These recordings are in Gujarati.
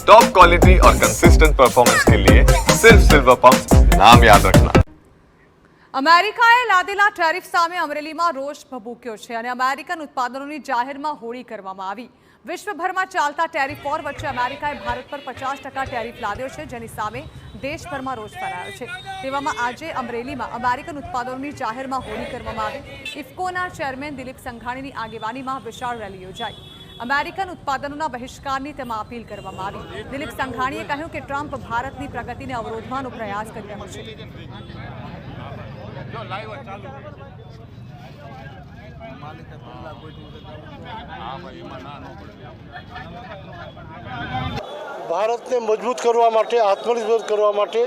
टॉप क्वालिटी और कंसिस्टेंट परफॉर्मेंस के लिए सिर्फ सिल्वर पंप नाम याद रखना। અમેરિકાએ લાદેલા ટેરિફ સામે અમરેલીમાં રોષ ભભૂક્યો છે અને અમેરિકન ઉત્પાદનોની જાહેરમાં હોળી કરવામાં આવી। વિશ્વભરમાં ચાલતા ટેરિફ વોર વચ્ચે અમેરિકાએ ભારત પર 50% ટેરિફ લાદ્યો છે, જેની સામે દેશભરમાં રોષ ફેલાયો છે। તેવામાં આજે અમરેલીમાં અમેરિકન ઉત્પાદનોની જાહેરમાં હોળી કરવામાં આવી। ઇફકોના ચેરમેન દિલીપ સંઘાણીની આગેવાનીમાં વિશાળ રેલી યોજાઈ। અમેરિકન ઉત્પાદનોના બહિષ્કારની તેમાં અપીલ કરવામાં આવી। દિલીપ સંઘાણીએ કહ્યું કે ટ્રમ્પ ભારતની પ્રગતિને અવરોધવાનો પ્રયાસ કરી રહ્યો છે। ભારતને મજબૂત કરવા માટે, આત્મનિર્ભર કરવા માટે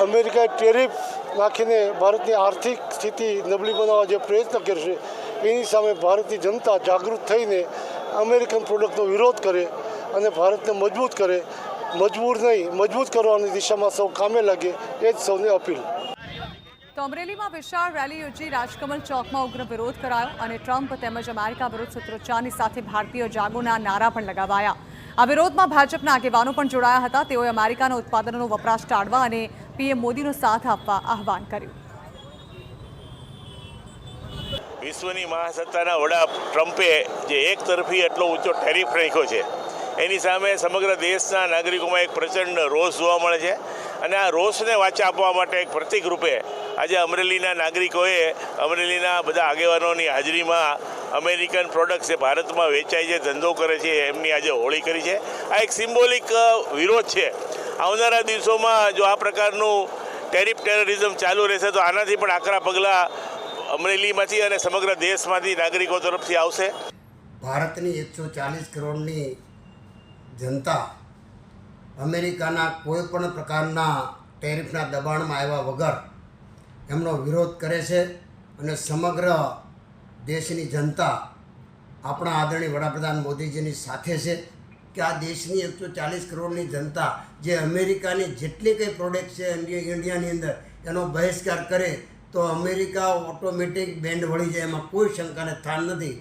અમેરિકાએ ટેરિફ નાખીને ભારતની આર્થિક સ્થિતિ નબળી બનાવવા જે પ્રયત્ન કરશે, એની સામે ભારતની જનતા જાગૃત થઈને અમેરિકન પ્રોડક્ટનો વિરોધ કરે અને ભારતને મજબૂત કરે। મજબૂર નહીં, મજબૂત કરવાની દિશામાં સૌ કામે લાગે, એ જ સૌને અપીલ। તો અમરેલીમાં વિશાળ રેલી યોજી રાજકમલ ચોકમાં ઉગ્ર વિરોધ કરાયો અને ટ્રમ્પ તેમજ અમેરિકા વિરુદ્ધ સૂત્રોચ્ચારની સાથે ભારતીય જાગોના નારા પણ લગાવાયા। આ વિરોધમાં ભાજપના આગેવાનો પણ જોડાયા હતા। તેઓએ અમેરિકાના ઉત્પાદનોનો વપરાશ ટાળવા અને પીએમ મોદીનો સાથ આપવા આહવાન કર્યું। વિશ્વની મહાસત્તાના વડા ટ્રમ્પે જે એક તરફી એટલો ઊંચો ટેરિફ રાખ્યો છે, એની સામે સમગ્ર દેશના નાગરિકોમાં એક પ્રચંડ રોષ જોવા મળે છે અને આ રોષને વાચા આપવા માટે એક પ્રતિક રૂપે આજે અમરેલીના નાગરિકોએ અમરેલીના બધા આગેવાનોની હાજરીમાં અમેરિકન પ્રોડક્ટ્સ જે ભારતમાં વેચાય છે, ધંધો કરે છે, એમની આજે હોળી કરી છે। આ એક સિમ્બોલિક વિરોધ છે। આવનારા દિવસોમાં જો આ પ્રકારનું ટેરિઝમ ચાલુ રહેશે તો આનાથી પણ આકરા પગલાં અમરેલીમાંથી અને સમગ્ર દેશમાંથી નાગરિકો તરફથી આવશે। ભારતની 140 કરોડની જનતા અમેરિકાના કોઈ પણ પ્રકારના ટેરિફના દબાણમાં આવ્યા વગર એમનો વિરોધ કરે છે અને સમગ્ર દેશની જનતા આપણા આદરણીય વડાપ્રધાન મોદીજીની સાથે છે કે આ દેશની 140 કરોડની જનતા જે અમેરિકાની જેટલી કંઈ પ્રોડક્ટ છે ઇન્ડિયાની અંદર એનો બહિષ્કાર કરે તો અમેરિકા ઓટોમેટિક બેન્ડ વળી જાય, એમાં કોઈ શંકાને સ્થાન નથી।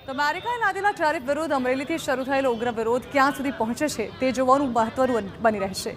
તો અમેરિકાએ લાદેલા ટેરિફ વિરુદ્ધ અમરેલીથી શરૂ થયેલો ઉગ્ર વિરોધ ક્યાં સુધી પહોંચે છે તે જોવાનું મહત્વનું બની રહેશે।